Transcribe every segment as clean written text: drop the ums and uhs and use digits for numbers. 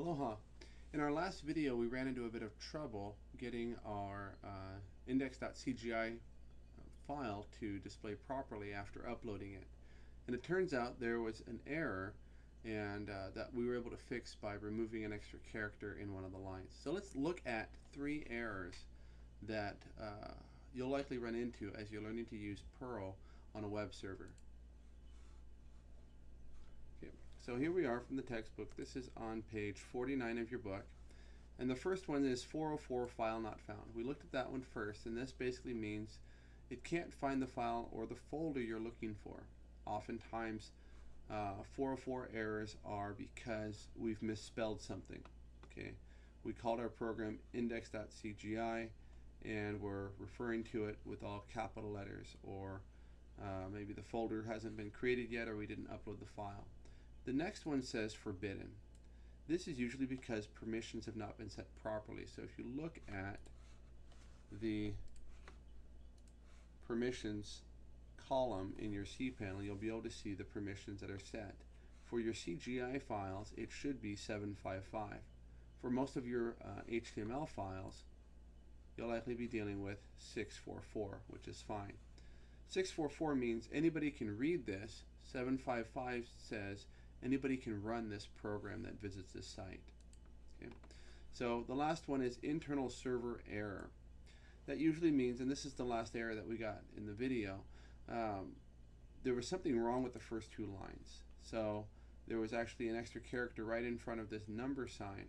Aloha. In our last video we ran into a bit of trouble getting our index.cgi file to display properly after uploading it. And it turns out there was an error and that we were able to fix by removing an extra character in one of the lines. So let's look at 3 errors that you'll likely run into as you're learning to use Perl on a web server. So here we are from the textbook. This is on page 49 of your book. And the first one is 404 file not found. We looked at that one first, and this basically means it can't find the file or the folder you're looking for. Oftentimes 404 errors are because we've misspelled something. Okay, we called our program index.cgi and we're referring to it with all capital letters, or maybe the folder hasn't been created yet, or we didn't upload the file. The next one says forbidden. This is usually because permissions have not been set properly. So if you look at the permissions column in your cPanel, you'll be able to see the permissions that are set. For your CGI files, it should be 755. For most of your HTML files, you'll likely be dealing with 644, which is fine. 644 means anybody can read this. 755 says anybody can run this program that visits this site. Okay. So the last one is internal server error. That usually means, and this is the last error that we got in the video, there was something wrong with the first 2 lines. So there was actually an extra character right in front of this number sign.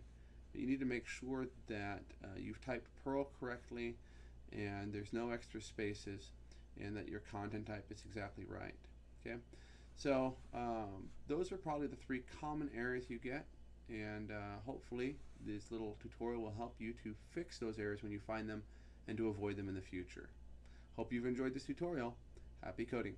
But you need to make sure that you've typed Perl correctly and there's no extra spaces, and that your content type is exactly right. Okay. So those are probably the 3 common errors you get, and hopefully this little tutorial will help you to fix those errors when you find them and to avoid them in the future. Hope you've enjoyed this tutorial. Happy coding.